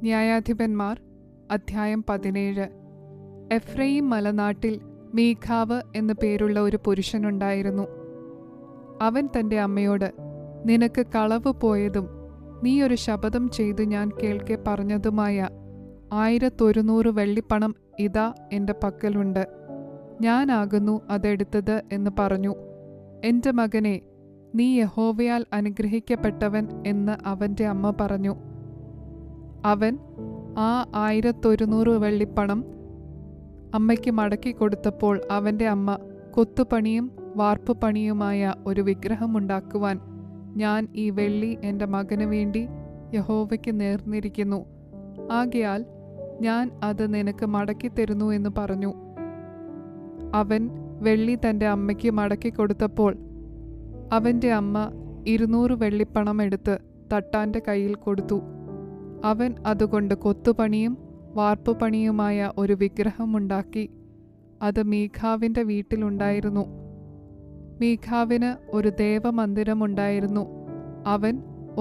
ന്യായാധിപന്മാർ അധ്യായം 17. എഫ്രയീം മലനാട്ടിൽ മീഖാവ് എന്നു പേരുള്ള ഒരു പുരുഷനുണ്ടായിരുന്നു. അവൻ തൻ്റെ അമ്മയോട്, നിനക്ക് കളവ് പോയതും നീ ഒരു ശപഥം ചെയ്തു ഞാൻ കേൾക്കെ പറഞ്ഞതുമായ 1100 വെള്ളിപ്പണം ഇതാ എൻ്റെ പക്കലുണ്ട്. ഞാനാകുന്നു അതെടുത്തത് എന്ന് പറഞ്ഞു. എൻ്റെ മകനെ, നീ യഹോവയാൽ അനുഗ്രഹിക്കപ്പെട്ടവൻ എന്ന് അവൻ്റെ അമ്മ പറഞ്ഞു. അവൻ ആ 1100 വെള്ളിപ്പണം അമ്മയ്ക്ക് മടക്കി കൊടുത്തപ്പോൾ അവൻ്റെ അമ്മ, കൊത്തുപണിയും വാർപ്പുപണിയുമായ ഒരു വിഗ്രഹമുണ്ടാക്കുവാൻ ഞാൻ ഈ വെള്ളി എൻ്റെ മകന് വേണ്ടി യഹോവയ്ക്ക് നേർന്നിരിക്കുന്നു. ആകയാൽ ഞാൻ അത് നിനക്ക് മടക്കിത്തരുന്നു എന്ന് പറഞ്ഞു. അവൻ വെള്ളി തൻ്റെ അമ്മയ്ക്ക് മടക്കി കൊടുത്തപ്പോൾ അവൻ്റെ അമ്മ 200 വെള്ളിപ്പണം എടുത്ത് തട്ടാൻ്റെ കയ്യിൽ കൊടുത്തു. അവൻ അതുകൊണ്ട് കൊത്തുപണിയും വാർപ്പുപണിയുമായ ഒരു വിഗ്രഹമുണ്ടാക്കി. അത് മീഖാവിൻ്റെ വീട്ടിലുണ്ടായിരുന്നു. മീഖാവിന് ഒരു ദേവമന്ദിരമുണ്ടായിരുന്നു. അവൻ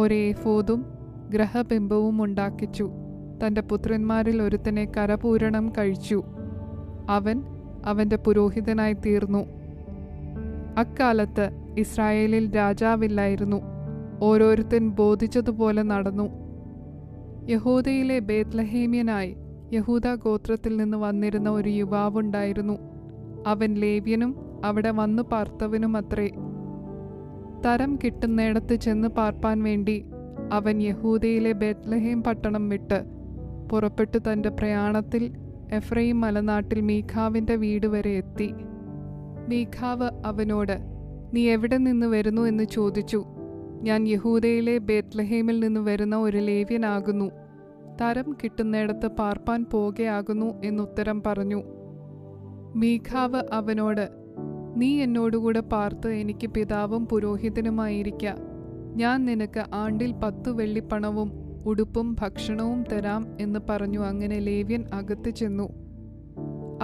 ഒരു ഏഫോദും ഗ്രഹബിംബവും ഉണ്ടാക്കിച്ചു. തൻ്റെ പുത്രന്മാരിൽ ഒരുത്തനെ കരപൂരണം കഴിച്ചു. അവൻ അവൻ്റെ പുരോഹിതനായി തീർന്നു. അക്കാലത്ത് ഇസ്രായേലിൽ രാജാവില്ലായിരുന്നു. ഓരോരുത്തൻ ബോധിച്ചതുപോലെ നടന്നു. യഹൂദയിലെ ബേത്ലഹേമ്യനായി യഹൂദ ഗോത്രത്തിൽ നിന്ന് വന്നിരുന്ന ഒരു യുവാവുണ്ടായിരുന്നു. അവൻ ലേവ്യനും അവിടെ വന്നു പാർത്തവനുമത്രേ. തരം കിട്ടുന്നിടത്ത് ചെന്ന് പാർപ്പാൻ വേണ്ടി അവൻ യഹൂദയിലെ ബേത്ലഹേം പട്ടണം വിട്ട് പുറപ്പെട്ടു തൻ്റെ പ്രയാണത്തിൽ എഫ്രയീം മലനാട്ടിൽ മീഖാവിൻ്റെ വീട് വരെ എത്തി. മീഖാവ് അവനോട്, നീ എവിടെ നിന്ന് വരുന്നു എന്ന് ചോദിച്ചു. ഞാൻ യഹൂദയിലെ ബേത്ലഹേമിൽ നിന്ന് വരുന്ന ഒരു ലേവ്യനാകുന്നു. തരം കിട്ടുന്നിടത്ത് പാർപ്പാൻ പോകയാകുന്നു എന്നുത്തരം പറഞ്ഞു. മീഖാവ് അവനോട്, നീ എന്നോടുകൂടെ പാർത്ത് എനിക്ക് പിതാവും പുരോഹിതനുമായിരിക്ക. ഞാൻ നിനക്ക് ആണ്ടിൽ 10 വെള്ളിപ്പണവും ഉടുപ്പും ഭക്ഷണവും തരാം എന്ന് പറഞ്ഞു. അങ്ങനെ ലേവ്യൻ അകത്ത് ചെന്നു.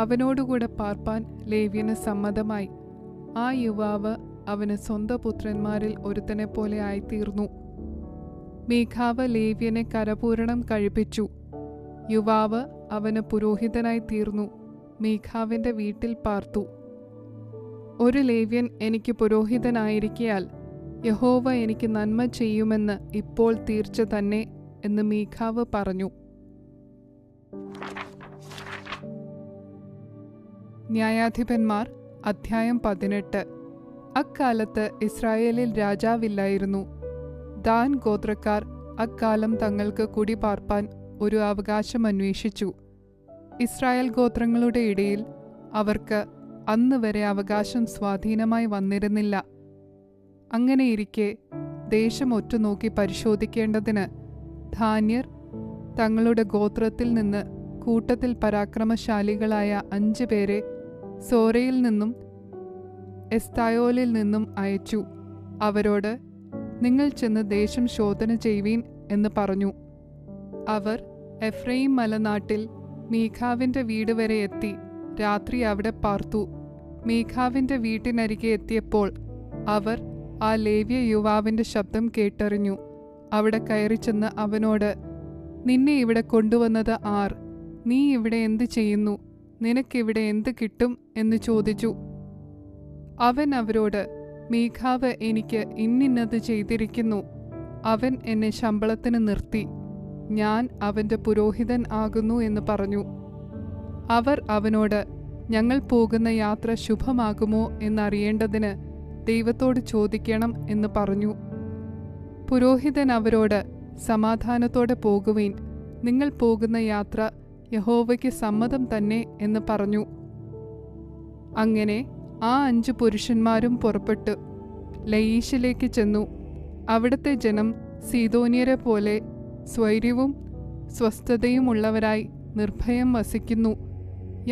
അവനോടുകൂടെ പാർപ്പാൻ ലേവ്യന് സമ്മതമായി. ആ യുവാവ് അവന് സ്വന്തം പുത്രന്മാരിൽ ഒരുത്തനെ പോലെ ആയിത്തീർന്നു. മീഖാവ് ലേവ്യനെ കരപൂരണം കഴിപ്പിച്ചു. യുവാവ് അവന് പുരോഹിതനായി തീർന്നു. മീഖാവിൻ്റെ വീട്ടിൽ പാർത്തു. ഒരു ലേവ്യൻ എനിക്ക് പുരോഹിതനായിരിക്കയാൽ യഹോവ എനിക്ക് നന്മ ചെയ്യുമെന്ന് ഇപ്പോൾ തീർച്ച തന്നെ എന്ന് മീഖാവ് പറഞ്ഞു. ന്യായാധിപന്മാർ അധ്യായം 18. അക്കാലത്ത് ഇസ്രായേലിൽ രാജാവില്ലായിരുന്നു. ദാൻ ഗോത്രക്കാർ അക്കാലം തങ്ങൾക്ക് കുടിപാർപ്പാൻ ഒരു അവകാശം അന്വേഷിച്ചു. ഇസ്രായേൽ ഗോത്രങ്ങളുടെ ഇടയിൽ അവർക്ക് അന്ന് വരെ അവകാശം സ്വാധീനമായി വന്നിരുന്നില്ല. അങ്ങനെയിരിക്കെ ദേശം ഒറ്റുനോക്കി പരിശോധിക്കേണ്ടതിന് ധാന്യർ തങ്ങളുടെ ഗോത്രത്തിൽ നിന്ന് കൂട്ടത്തിൽ പരാക്രമശാലികളായ 5 പേരെ സോരയിൽ നിന്നും എസ്തായോലിൽ നിന്നും അയച്ചു. അവരോട്, നിങ്ങൾ ചെന്ന് ദേശം ശോധന ചെയ്യുവീൻ എന്ന് പറഞ്ഞു. അവർ എഫ്രയീം മലനാട്ടിൽ മീഖാവിൻ്റെ വീട് വരെ എത്തി രാത്രി അവിടെ പാർത്തു. മീഖാവിൻ്റെ വീട്ടിനരികെ എത്തിയപ്പോൾ അവർ ആ ലേവ്യ യുവാവിൻ്റെ ശബ്ദം കേട്ടറിഞ്ഞു. അവിടെ കയറിച്ചെന്ന് അവനോട്, നിന്നെ ഇവിടെ കൊണ്ടുവന്നത് ആർ? നീ ഇവിടെ എന്ത് ചെയ്യുന്നു? നിനക്കിവിടെ എന്ത് കിട്ടും എന്ന് ചോദിച്ചു. അവൻ അവരോട്, മീഖാവ് എനിക്ക് ഇന്നിന്നത് ചെയ്തിരിക്കുന്നു. അവൻ എന്നെ ശമ്പളത്തിന് നിർത്തി. ഞാൻ അവൻ്റെ പുരോഹിതൻ ആകുന്നു എന്ന് പറഞ്ഞു. അവർ അവനോട്, ഞങ്ങൾ പോകുന്ന യാത്ര ശുഭമാകുമോ എന്നറിയേണ്ടതിന് ദൈവത്തോട് ചോദിക്കണം എന്ന് പറഞ്ഞു. പുരോഹിതൻ അവരോട്, സമാധാനത്തോടെ പോകുവീൻ. നിങ്ങൾ പോകുന്ന യാത്ര യഹോവയ്ക്ക് സമ്മതം തന്നെ എന്ന് പറഞ്ഞു. അങ്ങനെ ആ 5 പുരുഷന്മാരും പുറപ്പെട്ടു ലയീശിലേക്ക് ചെന്നു. അവിടുത്തെ ജനം സീദോന്യരെ പോലെ സ്വൈര്യവും സ്വസ്ഥതയും ഉള്ളവരായി നിർഭയം വസിക്കുന്നു.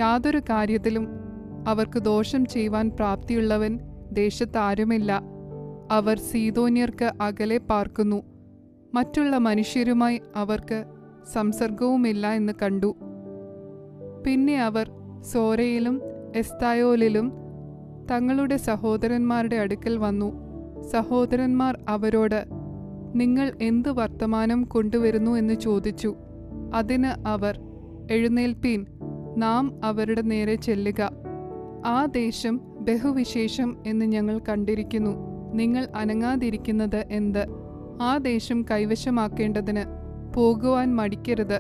യാതൊരു കാര്യത്തിലും അവർക്ക് ദോഷം ചെയ്യുവാൻ പ്രാപ്തിയുള്ളവൻ ദേശത്താരുമില്ല. അവർ സീദോന്യർക്ക് അകലെ പാർക്കുന്നു. മറ്റുള്ള മനുഷ്യരുമായി അവർക്ക് സംസർഗവുമില്ല എന്ന് കണ്ടു. പിന്നെ അവർ സോരയിലും എസ്തായോലിലും തങ്ങളുടെ സഹോദരന്മാരുടെ അടുക്കൽ വന്നു. സഹോദരന്മാർ അവരോട്, നിങ്ങൾ എന്ത് വർത്തമാനം കൊണ്ടുവരുന്നു എന്ന് ചോദിച്ചു. അതിന് അവർ, എഴുന്നേൽപ്പീൻ, നാം അവരുടെ നേരെ ചെല്ലുക. ആ ദേശം ബഹുവിശേഷം എന്ന് ഞങ്ങൾ കണ്ടിരിക്കുന്നു. നിങ്ങൾ അനങ്ങാതിരിക്കുന്നത് എന്ത്? ആ ദേശം കൈവശമാക്കേണ്ടതിന് പോകുവാൻ മടിക്കരുത്.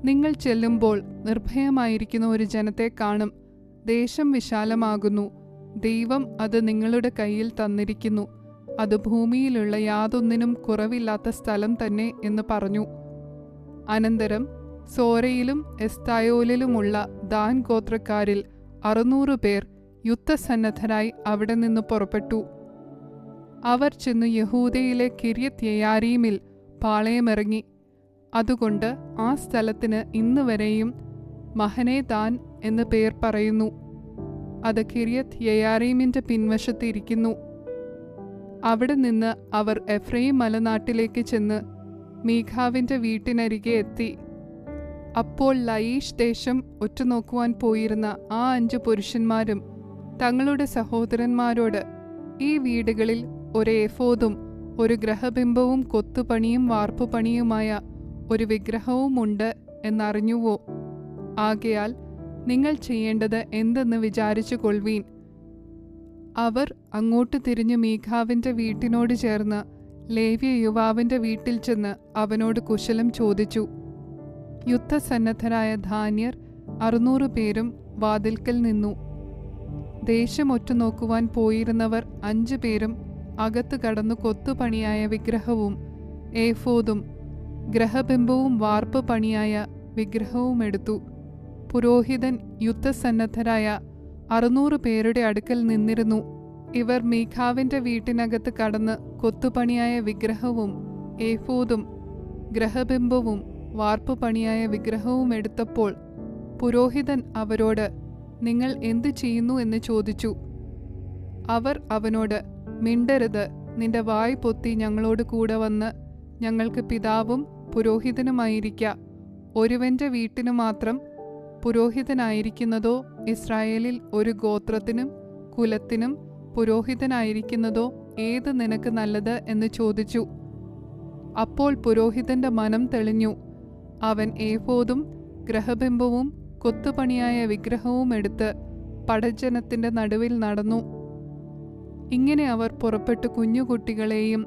നിങ്ങൾ ചെല്ലുമ്പോൾ നിർഭയമായിരിക്കുന്ന ഒരു ജനത്തെ കാണും. ദേശം വിശാലമാകുന്നു. ദൈവം അത് നിങ്ങളുടെ കയ്യിൽ തന്നിരിക്കുന്നു. അത് ഭൂമിയിലുള്ള യാതൊന്നിനും കുറവില്ലാത്ത സ്ഥലം തന്നെ എന്ന് പറഞ്ഞു. അനന്തരം സോരയിലും എസ്തായോലിലുമുള്ള ദാൻ ഗോത്രക്കാരിൽ 600 പേർ യുദ്ധസന്നദ്ധരായി അവിടെ നിന്ന് പുറപ്പെട്ടു. അവർ ചെന്നു യഹൂദയിലെ കിര്യത്ത് യെയാരീമിൽ പാളയമിറങ്ങി. അതുകൊണ്ട് ആ സ്ഥലത്തിന് ഇന്നുവരെയും മഹനെ ദാൻ എന്ന് പേർ പറയുന്നു. അത് കിര്യത്ത് യെയാരീമിന്റെ പിൻവശത്ത് ഇരിക്കുന്നു. അവിടെ നിന്ന് അവർ എഫ്രയീം മലനാട്ടിലേക്ക് ചെന്ന് മീഖാവിന്റെ വീട്ടിനരികെ എത്തി. അപ്പോൾ ലയീഷ് ദേശം ഒറ്റുനോക്കുവാൻ പോയിരുന്ന ആ 5 പുരുഷന്മാരും തങ്ങളുടെ സഹോദരന്മാരോട്, ഈ വീടുകളിൽ ഒരു എഫോദും ഒരു ഗ്രഹബിംബവും കൊത്തുപണിയും വാർപ്പുപണിയുമായ ഒരു വിഗ്രഹവുമുണ്ട് എന്നറിഞ്ഞുവോ? ആകയാൽ നിങ്ങൾ ചെയ്യേണ്ടത് എന്തെന്ന് വിചാരിച്ചു കൊള്ളുവീൻ. അവർ അങ്ങോട്ട് തിരിഞ്ഞു മീഖാവിന്റെ വീട്ടിനോട് ചേർന്ന് ലേവ്യ യുവാവിന്റെ വീട്ടിൽ ചെന്ന് അവനോട് കുശലം ചോദിച്ചു. യുദ്ധസന്നദ്ധരായ ധാന്യർ 600 പേരും വാതിൽക്കൽ നിന്നു. ദേശം ഒറ്റുനോക്കുവാൻ പോയിരുന്നവർ 5 പേരും അകത്ത് കടന്നു കൊത്തുപണിയായ വിഗ്രഹവും ഏഫോദും ഗ്രഹബിംബവും വാർപ്പ് പണിയായ വിഗ്രഹവും എടുത്തു. പുരോഹിതൻ യുദ്ധസന്നദ്ധരായ 600 പേരുടെ അടുക്കൽ നിന്നിരുന്നു. ഇവർ മീഖാവിന്റെ വീട്ടിനകത്ത് കടന്ന് കൊത്തുപണിയായ വിഗ്രഹവും ഏഫോദും ഗ്രഹബിംബവും വാർപ്പുപണിയായ വിഗ്രഹവും എടുത്തപ്പോൾ പുരോഹിതൻ അവരോട്, നിങ്ങൾ എന്തു ചെയ്യുന്നു എന്ന് ചോദിച്ചു. അവർ അവനോട്, മിണ്ടരുത്, നിന്റെ വായ് പൊത്തി ഞങ്ങളോട് കൂടെ വന്ന് ഞങ്ങൾക്ക് പിതാവും പുരോഹിതനുമായിരിക്ക. ഒരുവന്റെ വീട്ടിനു മാത്രം പുരോഹിതനായിരിക്കുന്നതോ ഇസ്രായേലിൽ ഒരു ഗോത്രത്തിനും കുലത്തിനും പുരോഹിതനായിരിക്കുന്നതോ ഏത് നിനക്ക് നല്ലത് എന്ന് ചോദിച്ചു. അപ്പോൾ പുരോഹിതന്റെ മനം തെളിഞ്ഞു. അവൻ ഏഫോദും ഗ്രഹബിംബവും കൊത്തുപണിയായ വിഗ്രഹവും എടുത്ത് പടജ്ജനത്തിന്റെ നടുവിൽ നടന്നു. ഇങ്ങനെ അവർ പുറപ്പെട്ടു കുഞ്ഞുകുട്ടികളെയും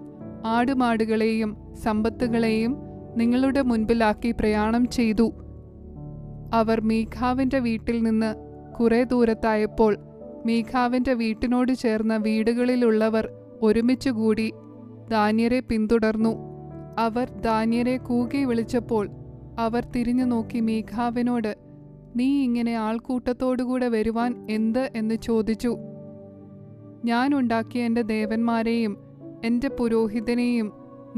ആടുമാടുകളെയും സമ്പത്തുകളെയും നിങ്ങളുടെ മുൻപിലാക്കി പ്രയാണം ചെയ്തു. അവർ മീഖാവിന്റെ വീട്ടിൽ നിന്ന് കുറെ ദൂരത്തായപ്പോൾ മീഖാവിന്റെ വീട്ടിനോട് ചേർന്ന വീടുകളിലുള്ളവർ ഒരുമിച്ചുകൂടി ദാന്യരെ പിന്തുടർന്നു. അവർ ദാന്യരെ കൂകി വിളിച്ചപ്പോൾ അവർ തിരിഞ്ഞു നോക്കി മീഖാവിനോട്, നീ ഇങ്ങനെ ആൾക്കൂട്ടത്തോടുകൂടെ വരുവാൻ എന്ത് എന്ന് ചോദിച്ചു. ഞാൻ ഉണ്ടാക്കിയ എൻ്റെ ദേവന്മാരെയും എൻ്റെ പുരോഹിതനെയും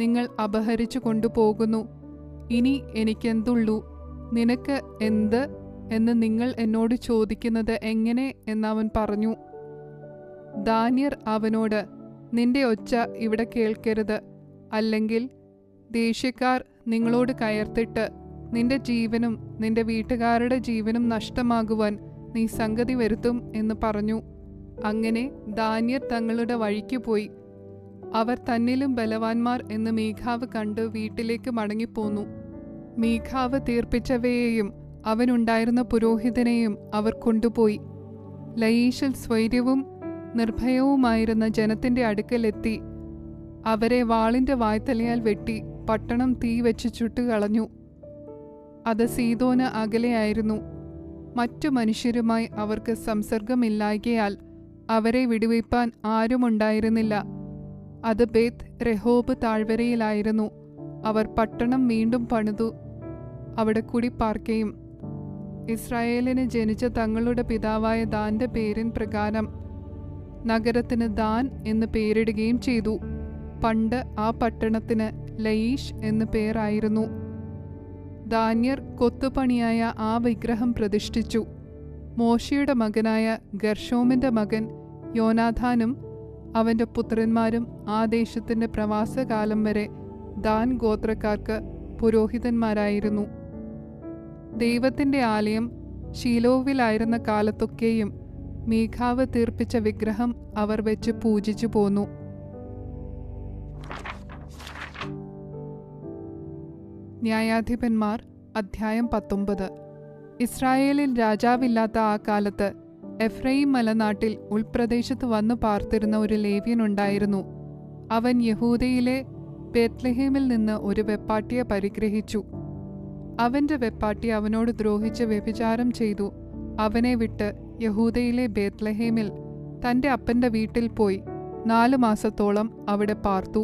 നിങ്ങൾ അപഹരിച്ചു കൊണ്ടുപോകുന്നു. ഇനി എനിക്കെന്തുള്ളൂ? നിനക്ക് എന്ത് എന്ന് നിങ്ങൾ എന്നോട് ചോദിക്കുന്നത് എങ്ങനെ എന്നവൻ പറഞ്ഞു. ദാന്യർ അവനോട്, നിന്റെ ഒച്ച ഇവിടെ കേൾക്കരുത്, അല്ലെങ്കിൽ ദേഷ്യക്കാർ നിങ്ങളോട് കയർത്തിട്ട് നിന്റെ ജീവനും നിന്റെ വീട്ടുകാരുടെ ജീവനും നഷ്ടമാകുവാൻ നീ സംഗതി വരുത്തും എന്ന് പറഞ്ഞു. അങ്ങനെ ദാന്യർ തങ്ങളുടെ വഴിക്ക് പോയി. അവർ തന്നിലും ബലവാന്മാർ എന്ന് മീഖാവ് കണ്ട് വീട്ടിലേക്ക് മടങ്ങിപ്പോന്നു. മീഖാവ് തീർപ്പിച്ചവയെയും അവനുണ്ടായിരുന്ന പുരോഹിതനെയും അവർ കൊണ്ടുപോയി. ലയീഷിൽ സ്വൈര്യവും നിർഭയവുമായിരുന്ന ജനത്തിന്റെ അടുക്കലെത്തി അവരെ വാളിന്റെ വായ്ത്തലയാൽ വെട്ടി പട്ടണം തീ വെച്ച് ചുട്ടുകളഞ്ഞു. അത് സീദോന് അകലെയായിരുന്നു. മറ്റു മനുഷ്യരുമായി അവർക്ക് സംസർഗമില്ലായ്കയാൽ അവരെ വിടുവിപ്പാൻ ആരുമുണ്ടായിരുന്നില്ല. അത് ബേത്ത് രഹോബ് താഴ്വരയിലായിരുന്നു. അവർ പട്ടണം വീണ്ടും പണിതു അവിടെ കുടിപ്പാർക്കുകയും ഇസ്രായേലിന് ജനിച്ച തങ്ങളുടെ പിതാവായ ദാന്റെ പേരിൻ പ്രകാരം നഗരത്തിന് ദാൻ എന്ന് പേരിടുകയും ചെയ്തു. പണ്ട് ആ പട്ടണത്തിന് ലയീഷ് എന്ന് പേരായിരുന്നു. ദാന്യർ കൊത്തുപണിയായ ആ വിഗ്രഹം പ്രതിഷ്ഠിച്ചു. മോശയുടെ മകനായ ഗർഷോമിന്റെ മകൻ യോനാഥാനും അവന്റെ പുത്രന്മാരും ആ ദേശത്തിന്റെ പ്രവാസകാലം വരെ ദാൻ ഗോത്രക്കാർക്ക് പുരോഹിതന്മാരായിരുന്നു. ദൈവത്തിന്റെ ആലയം ശീലോവിലായിരുന്ന കാലത്തൊക്കെയും മീഖാവ് തീർപ്പിച്ച വിഗ്രഹം അവർ വെച്ച് പൂജിച്ചു പോന്നു. ന്യായാധിപന്മാർ അധ്യായം 19. ഇസ്രായേലിൽ രാജാവില്ലാത്ത ആ കാലത്ത് എഫ്രയീം മലനാട്ടിൽ ഉൾപ്രദേശത്ത് വന്നു പാർത്തിരുന്ന ഒരു ലേവ്യനുണ്ടായിരുന്നു. അവൻ യഹൂദയിലെ ബേത്ലഹേമിൽ നിന്ന് ഒരു വെപ്പാട്ടിയെ പരിഗ്രഹിച്ചു. അവന്റെ വെപ്പാട്ടി അവനോട് ദ്രോഹിച്ച് വ്യഭിചാരം ചെയ്തു. അവനെ വിട്ട് യഹൂദയിലെ ബേത്ലഹേമിൽ തന്റെ അപ്പന്റെ വീട്ടിൽ പോയി 4 മാസത്തോളം അവിടെ പാർത്തു.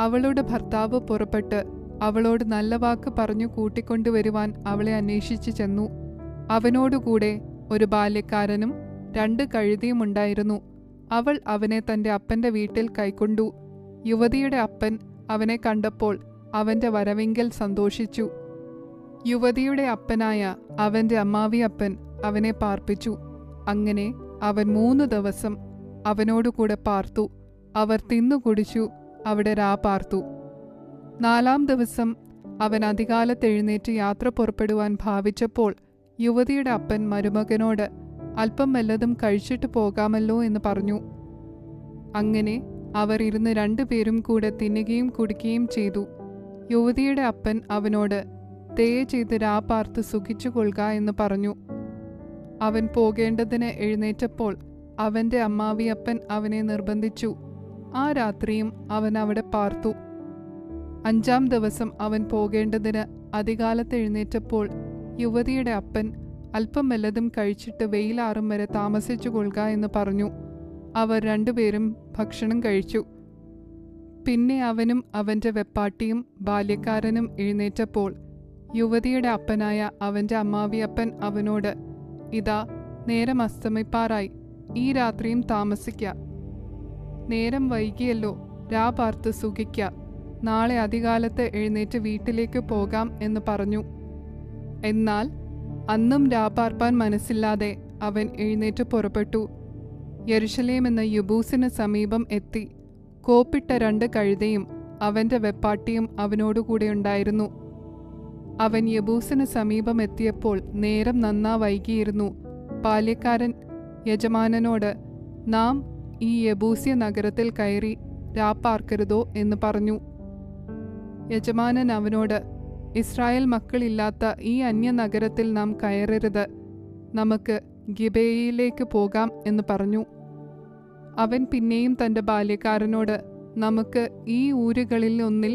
അവളുടെ ഭർത്താവ് പുറപ്പെട്ട് അവളോട് നല്ല വാക്ക് പറഞ്ഞു കൂട്ടിക്കൊണ്ടുവരുവാൻ അവളെ അന്വേഷിച്ചു ചെന്നു. അവനോടുകൂടെ ഒരു ബാല്യക്കാരനും 2 കഴുതിയും ഉണ്ടായിരുന്നു. അവൾ അവനെ തന്റെ അപ്പന്റെ വീട്ടിൽ കൈക്കൊണ്ടു. യുവതിയുടെ അപ്പൻ അവനെ കണ്ടപ്പോൾ അവന്റെ വരവിങ്കൽ സന്തോഷിച്ചു. യുവതിയുടെ അപ്പനായ അവന്റെ അമ്മാവിയപ്പൻ അവനെ പാർപ്പിച്ചു. അങ്ങനെ അവൻ 3 ദിവസം അവനോടുകൂടെ പാർത്തു. അവർ തിന്നുകുടിച്ചു അവിടെ പാർത്തു. 4-ാം ദിവസം അവൻ അതികാലത്ത് എഴുന്നേറ്റ് യാത്ര പുറപ്പെടുവാൻ ഭാവിച്ചപ്പോൾ യുവതിയുടെ അപ്പൻ മരുമകനോട് അല്പം വല്ലതും കഴിച്ചിട്ട് പോകാമല്ലോ എന്ന് പറഞ്ഞു. അങ്ങനെ അവർ ഇരുന്ന് 2 പേരും കൂടെ തിന്നുകയും കുടിക്കുകയും ചെയ്തു. യുവതിയുടെ അപ്പൻ അവനോട് ദയ ചെയ്ത് പാർത്ത് സുഖിച്ചു കൊള്ളുക എന്ന് പറഞ്ഞു. അവൻ പോകേണ്ടതിന് എഴുന്നേറ്റപ്പോൾ അവന്റെ അമ്മാവിയപ്പൻ അവനെ നിർബന്ധിച്ചു. ആ രാത്രിയും അവൻ അവിടെ പാർത്തു. 5-ാം ദിവസം അവൻ പോകേണ്ടതിന് അതികാലത്ത് എഴുന്നേറ്റപ്പോൾ യുവതിയുടെ അപ്പൻ അല്പം വല്ലതും കഴിച്ചിട്ട് വെയിലാറും വരെ താമസിച്ചു കൊള്ളുക എന്ന് പറഞ്ഞു. അവർ 2 പേരും ഭക്ഷണം കഴിച്ചു. പിന്നെ അവനും അവന്റെ വെപ്പാട്ടിയും ബാല്യക്കാരനും എഴുന്നേറ്റപ്പോൾ യുവതിയുടെ അപ്പനായ അവന്റെ അമ്മാവിയപ്പൻ അവനോട്, ഇതാ നേരം അസ്തമിപ്പാറായി, ഈ രാത്രിയും താമസിക്ക. നേരം വൈകിയല്ലോ, പാർത്ത് സുഖിക്ക. നാളെ അതികാലത്ത് എഴുന്നേറ്റ് വീട്ടിലേക്ക് പോകാം എന്ന് പറഞ്ഞു. എന്നാൽ അന്നും പാർപ്പാൻ മനസ്സില്ലാതെ അവൻ എഴുന്നേറ്റ് പുറപ്പെട്ടു. യെരുശലേം എന്ന യബൂസിന് സമീപം എത്തി. കോപ്പിട്ട 2 കഴുതയും അവന്റെ വെപ്പാട്ടിയും അവനോടുകൂടെ ഉണ്ടായിരുന്നു. അവൻ യബൂസിന് സമീപം എത്തിയപ്പോൾ നേരം നന്നാ വൈകിയിരുന്നു. ബാല്യക്കാരൻ യജമാനനോട്, നാം ഈ യബൂസ്യ നഗരത്തിൽ കയറി പാർക്കരുതോ എന്ന് പറഞ്ഞു. യജമാനൻ അവനോട്, ഇസ്രായേൽ മക്കളില്ലാത്ത ഈ അന്യനഗരത്തിൽ നാം കയറരുത്, നമുക്ക് ഗിബെയയിലേക്ക് പോകാം എന്ന് പറഞ്ഞു. അവൻ പിന്നെയും തന്റെ ബാല്യക്കാരനോട്, നമുക്ക് ഈ ഊരുകളിൽ ഒന്നിൽ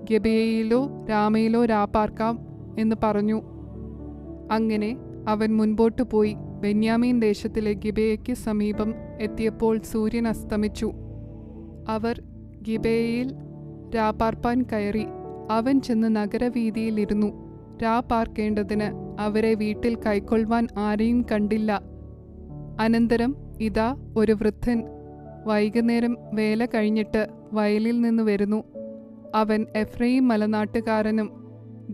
ഗിബെയയിലോ രാമയിലോ പാർക്കാം എന്ന് പറഞ്ഞു. അങ്ങനെ അവൻ മുൻപോട്ടു പോയി ബെന്യാമീൻ ദേശത്തിലെ ഗിബെയയ്ക്ക് സമീപം എത്തിയപ്പോൾ സൂര്യൻ അസ്തമിച്ചു. അവർ ഗിബെയയിൽ പാർപ്പാൻ കയറി. അവൻ ചെന്ന് നഗരവീതിയിൽ ഇരുന്നു. പാർക്കേണ്ടതിന് അവരെ വീട്ടിൽ കൈക്കൊള്ളുവാൻ ആരെയും കണ്ടില്ല. അനന്തരം ഇതാ ഒരു വൃദ്ധൻ വൈകുന്നേരം വേല കഴിഞ്ഞിട്ട് വയലിൽ നിന്ന് വരുന്നു. അവൻ എഫ്രയീം മലനാട്ടുകാരനും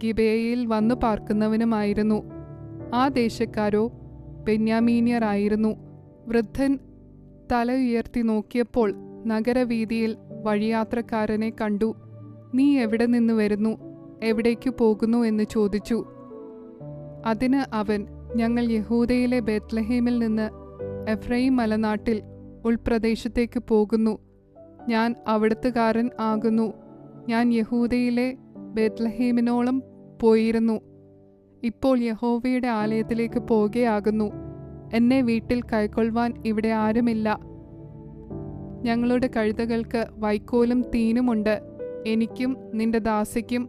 ഗിബെയയിൽ വന്നു പാർക്കുന്നവനുമായിരുന്നു. ആ ദേശക്കാരോ ബെന്യാമീന്യർ ആയിരുന്നു. വൃദ്ധൻ തല ഉയർത്തി നോക്കിയപ്പോൾ നഗരവീതിയിൽ വഴിയാത്രക്കാരനെ കണ്ടു. നീ എവിടെ നിന്ന് വരുന്നു, എവിടേക്കു പോകുന്നു എന്ന് ചോദിച്ചു. അതിന് അവൻ, ഞങ്ങൾ യഹൂദയിലെ ബേത്ലഹേമിൽ നിന്ന് എഫ്രയീം മലനാട്ടിൽ ഉൾപ്രദേശത്തേക്ക് പോകുന്നു. ഞാൻ അവിടുത്തുകാരൻ ആകുന്നു. ഞാൻ യഹൂദയിലെ ബേത്ലഹേമിനോളം പോയിരുന്നു. ഇപ്പോൾ യഹോവയുടെ ആലയത്തിലേക്ക് പോകുകയാകുന്നു. എന്നെ വീട്ടിൽ കൈക്കൊള്ളുവാൻ ഇവിടെ ആരുമില്ല. ഞങ്ങളുടെ കഴുതകൾക്ക് വൈക്കോലും തീനുമുണ്ട്. എനിക്കും നിന്റെ ദാസിക്കും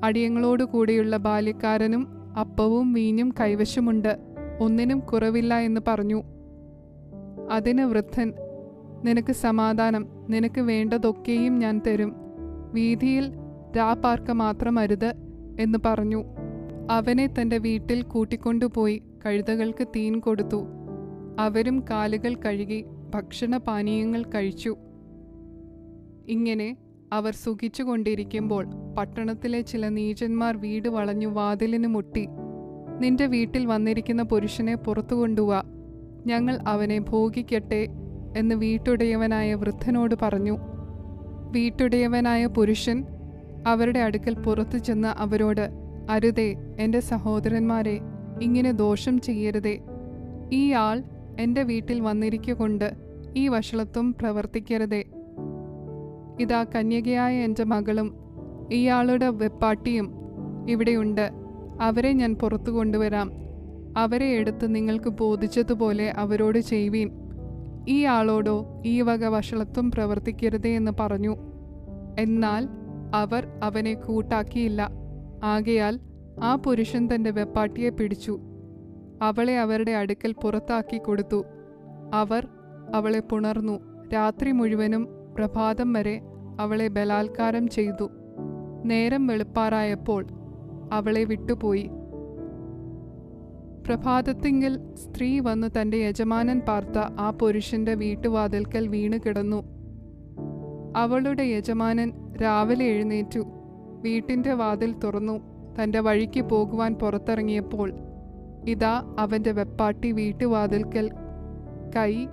അടിയങ്ങളോടുകൂടിയുള്ള ബാല്യക്കാരനും അപ്പവും വീഞ്ഞും കൈവശമുണ്ട്. ഒന്നിനും കുറവില്ല എന്ന് പറഞ്ഞു. അതിന് വൃദ്ധൻ, നിനക്ക് സമാധാനം, നിനക്ക് വേണ്ടതൊക്കെയും ഞാൻ തരും. വീതിയിൽ പാർക്ക മാത്രം അരുത് എന്ന് പറഞ്ഞു. അവനെ തന്റെ വീട്ടിൽ കൂട്ടിക്കൊണ്ടുപോയി കഴുതകൾക്ക് തീൻ കൊടുത്തു. അവരും കാലുകൾ കഴുകി ഭക്ഷണപാനീയങ്ങൾ കഴിച്ചു. ഇങ്ങനെ അവർ സുഖിച്ചുകൊണ്ടിരിക്കുമ്പോൾ പട്ടണത്തിലെ ചില നീചന്മാർ വീട് വളഞ്ഞു വാതിലിന് മുട്ടി, നിന്റെ വീട്ടിൽ വന്നിരിക്കുന്ന പുരുഷനെ പുറത്തു കൊണ്ടുവാ, ഞങ്ങൾ അവനെ ഭോഗിക്കട്ടെ എന്ന് വീട്ടുടയവനായ വൃദ്ധനോട് പറഞ്ഞു. വീട്ടുടയവനായ പുരുഷൻ അവരുടെ അടുക്കൽ പുറത്തു ചെന്ന് അവരോട്, അരുതേ, എൻ്റെ സഹോദരന്മാരെ, ഇങ്ങനെ ദോഷം ചെയ്യരുതേ. ഈ ആൾ എൻ്റെ വീട്ടിൽ വന്നിരിക്കൊണ്ട് ഈ വഷളത്വം പ്രവർത്തിക്കരുതേ. ഇതാ കന്യകയായ എൻ്റെ മകളും ഇയാളുടെ വെപ്പാട്ടിയും ഇവിടെയുണ്ട്. അവരെ ഞാൻ പുറത്തു കൊണ്ടുവരാം. അവരെ എടുത്ത് നിങ്ങൾക്ക് ബോധിച്ചതുപോലെ അവരോട് ചെയ്യുവീൻ. ഈ ആളോടോ ഈ വക വഷളത്വം പ്രവർത്തിക്കരുതേ എന്ന് പറഞ്ഞു. എന്നാൽ അവർ അവനെ കൂട്ടാക്കിയില്ല. ആകയാൽ ആ പുരുഷൻ തന്റെ വെപ്പാട്ടിയെ പിടിച്ചു അവളെ അവരുടെ അടുക്കൽ പുറത്താക്കി കൊടുത്തു. അവർ അവളെ പുണർന്നു. രാത്രി മുഴുവനും പ്രഭാതം വരെ അവളെ ബലാത്കാരം ചെയ്തു. നേരം വെളുപ്പാറായപ്പോൾ അവളെ വിട്ടുപോയി. പ്രഭാതത്തിങ്കൽ സ്ത്രീ വന്നു തന്റെ യജമാനൻ പാർത്ത ആ പുരുഷന്റെ വീട്ടുവാതിൽക്കൽ വീണു കിടന്നു. അവളുടെ യജമാനൻ രാവിലെ എഴുന്നേറ്റു, വീട്ടിന്റെ വാതിൽ തുറന്നു. തന്റെ വഴിക്ക് പോകുവാൻ പുറത്തിറങ്ങിയപ്പോൾ ഇതാ അവന്റെ വെപ്പാട്ടി വീട്ടുവാതിൽക്കൽ കൈ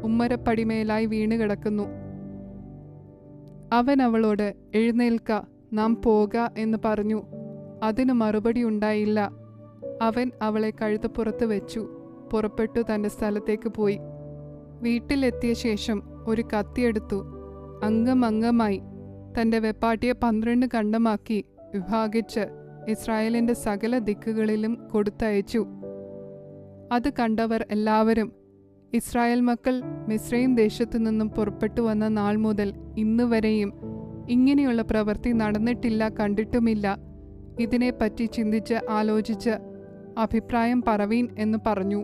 ഉമ്മരപ്പടിമേലായി വീണു കിടക്കുന്നു. അവൻ അവളോട്, എഴുന്നേൽക്ക, നാം പോക എന്ന് പറഞ്ഞു. അതിന് മറുപടി ഉണ്ടായില്ല. അവൻ അവളെ കഴുതപ്പുറത്ത് വെച്ചു പുറപ്പെട്ടു തന്റെ സ്ഥലത്തേക്ക് പോയി. വീട്ടിലെത്തിയ ശേഷം ഒരു കത്തിയെടുത്തു അംഗമായി തന്റെ വെപ്പാട്ടിയെ 12 ഖണ്ഡമാക്കി വിഭാഗിച്ച് ഇസ്രായേലിന്റെ സകല ദിക്കുകളിലും കൊടുത്തയച്ചു. അത് കണ്ടവർ എല്ലാവരും, ഇസ്രായേൽ മക്കൾ മിസ്രയീം ദേശത്തു നിന്നും പുറപ്പെട്ടു വന്ന നാൾ മുതൽ ഇന്നുവരെയും ഇങ്ങനെയുള്ള പ്രവൃത്തി നടന്നിട്ടില്ല, കണ്ടിട്ടുമില്ല. ഇതിനെപ്പറ്റി ചിന്തിച്ച് ആലോചിച്ച് അഭിപ്രായം പറവീൻ എന്ന് പറഞ്ഞു.